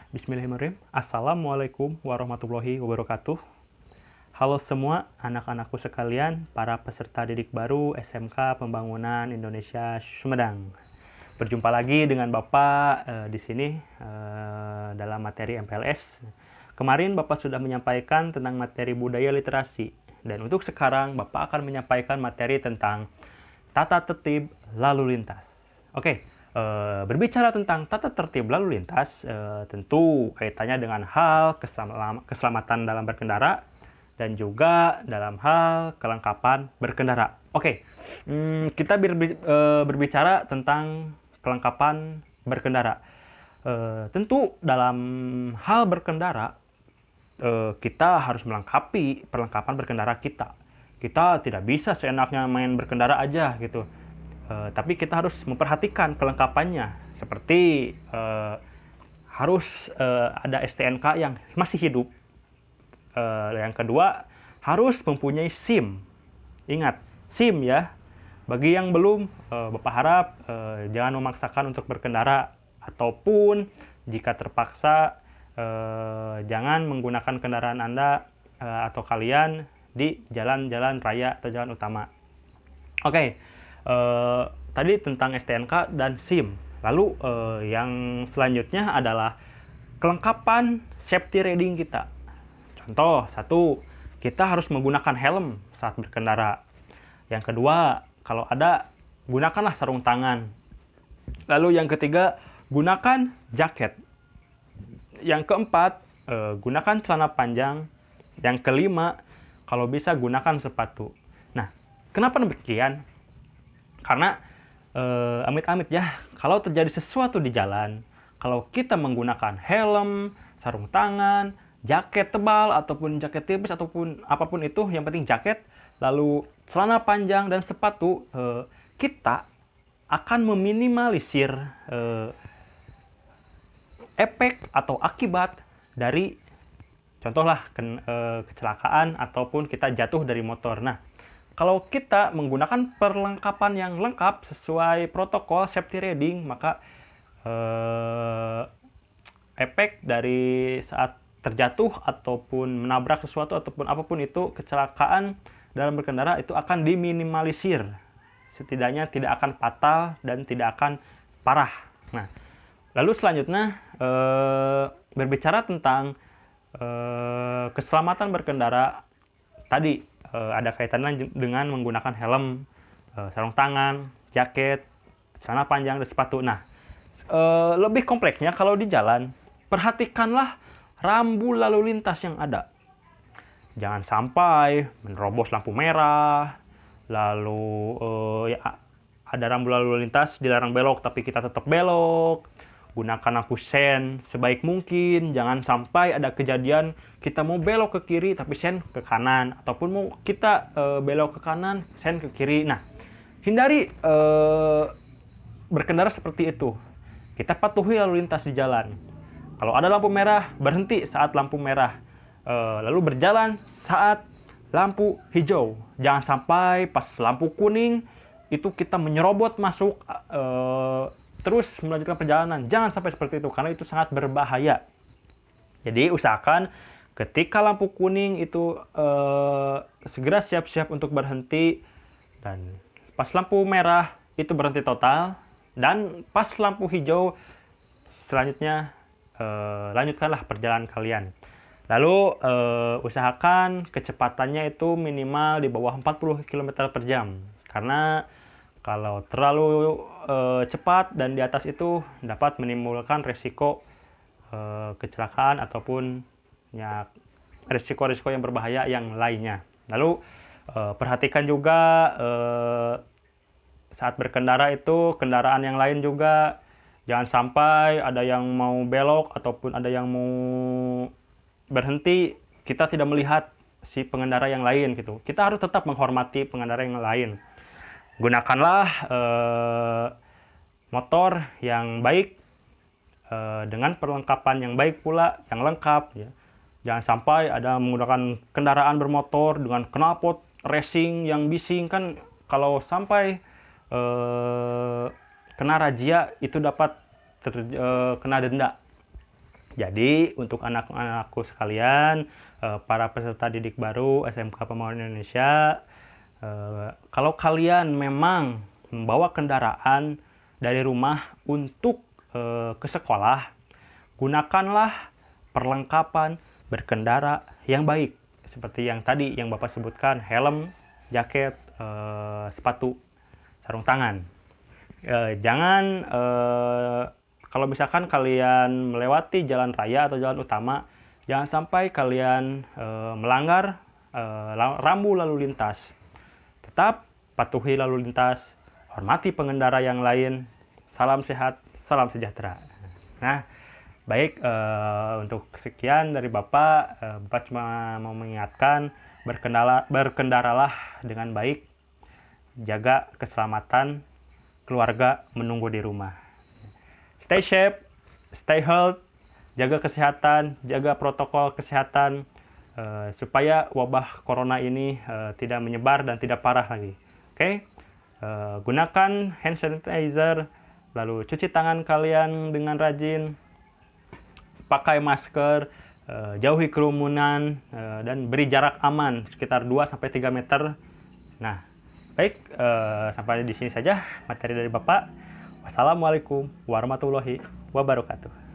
Bismillahirrahmanirrahim. Assalamualaikum warahmatullahi wabarakatuh. Halo semua anak-anakku sekalian, para peserta didik baru SMK Pembangunan Indonesia Sumedang. Berjumpa lagi dengan Bapak di sini dalam materi MPLS. Kemarin Bapak sudah menyampaikan tentang materi budaya literasi. Dan untuk sekarang Bapak akan menyampaikan materi tentang tata tertib lalu lintas. Oke. Berbicara tentang tata tertib lalu lintas, tentu kaitannya dengan hal keselamatan dalam berkendara dan juga dalam hal kelengkapan berkendara. Oke, kita berbicara tentang kelengkapan berkendara. Tentu dalam hal berkendara, kita harus melengkapi perlengkapan berkendara kita. Kita tidak bisa seenaknya main berkendara aja gitu. Tapi kita harus memperhatikan kelengkapannya, seperti harus ada STNK yang masih hidup. Yang kedua, harus mempunyai SIM. Ingat, SIM ya. Bagi yang belum, Bapak harap jangan memaksakan untuk berkendara, ataupun jika terpaksa jangan menggunakan kendaraan Anda atau kalian di jalan-jalan raya atau jalan utama. Oke. Tadi tentang STNK dan SIM. Lalu yang selanjutnya adalah kelengkapan safety riding kita. Contoh, satu, kita harus menggunakan helm saat berkendara. Yang kedua, kalau ada, gunakanlah sarung tangan. Lalu yang ketiga, gunakan jaket. Yang keempat, gunakan celana panjang. Yang kelima, kalau bisa gunakan sepatu. Nah, kenapa demikian? Karena amit-amit ya, kalau terjadi sesuatu di jalan, kalau kita menggunakan helm, sarung tangan, jaket tebal, ataupun jaket tipis, ataupun apapun itu, yang penting jaket, lalu celana panjang dan sepatu, kita akan meminimalisir efek atau akibat dari contohlah kecelakaan ataupun kita jatuh dari motor. Nah, kalau kita menggunakan perlengkapan yang lengkap sesuai protokol safety riding, maka efek dari saat terjatuh ataupun menabrak sesuatu ataupun apapun itu, kecelakaan dalam berkendara itu akan diminimalisir. Setidaknya tidak akan fatal dan tidak akan parah. Nah, lalu selanjutnya berbicara tentang keselamatan berkendara tadi. Ada kaitannya dengan menggunakan helm, sarung tangan, jaket, celana panjang, dan sepatu. Nah, lebih kompleksnya kalau di jalan, perhatikanlah rambu lalu lintas yang ada. Jangan sampai menerobos lampu merah, lalu ya, ada rambu lalu lintas dilarang belok, tapi kita tetap belok. Gunakan lampu sen sebaik mungkin. Jangan sampai ada kejadian kita mau belok ke kiri tapi sen ke kanan, ataupun mau kita belok ke kanan sen ke kiri. Nah, hindari berkendara seperti itu. Kita patuhi lalu lintas di jalan. Kalau ada lampu merah, berhenti saat lampu merah. Lalu berjalan saat lampu hijau. Jangan sampai pas lampu kuning itu kita menyerobot masuk terus melanjutkan perjalanan. Jangan sampai seperti itu, karena itu sangat berbahaya. Jadi usahakan ketika lampu kuning itu segera siap-siap untuk berhenti, dan pas lampu merah itu berhenti total, dan pas lampu hijau selanjutnya lanjutkanlah perjalanan kalian. Lalu usahakan kecepatannya itu minimal di bawah 40 km per jam, karena kalau terlalu cepat dan di atas itu dapat menimbulkan resiko kecelakaan ataupun ya, resiko-resiko yang berbahaya yang lainnya. Lalu perhatikan juga saat berkendara itu kendaraan yang lain juga. Jangan sampai ada yang mau belok ataupun ada yang mau berhenti, kita tidak melihat si pengendara yang lain gitu. Kita harus tetap menghormati pengendara yang lain. Gunakanlah motor yang baik dengan perlengkapan yang baik pula, yang lengkap ya. Jangan sampai ada menggunakan kendaraan bermotor dengan knalpot racing yang bising, kan kalau sampai kena razia itu dapat kena denda. Jadi untuk anak-anakku sekalian, para peserta didik baru SMK Pembangunan Indonesia, kalau kalian memang membawa kendaraan dari rumah untuk ke sekolah, gunakanlah perlengkapan berkendara yang baik. Seperti yang tadi yang Bapak sebutkan, helm, jaket, sepatu, sarung tangan. Jangan kalau misalkan kalian melewati jalan raya atau jalan utama, jangan sampai kalian melanggar rambu lalu lintas. Tetap patuhi lalu lintas, hormati pengendara yang lain. Salam sehat, salam sejahtera. Nah, baik, untuk sekian dari Bapak. Bapak cuma mau mengingatkan, berkendaralah dengan baik, jaga keselamatan, keluarga menunggu di rumah. Stay safe, stay healthy, jaga kesehatan, jaga protokol kesehatan, supaya wabah corona ini tidak menyebar dan tidak parah lagi. Oke? Gunakan hand sanitizer, lalu cuci tangan kalian dengan rajin, pakai masker, jauhi kerumunan, dan beri jarak aman sekitar 2-3 meter. Nah, baik, sampai di sini saja materi dari Bapak. Wassalamualaikum warahmatullahi wabarakatuh.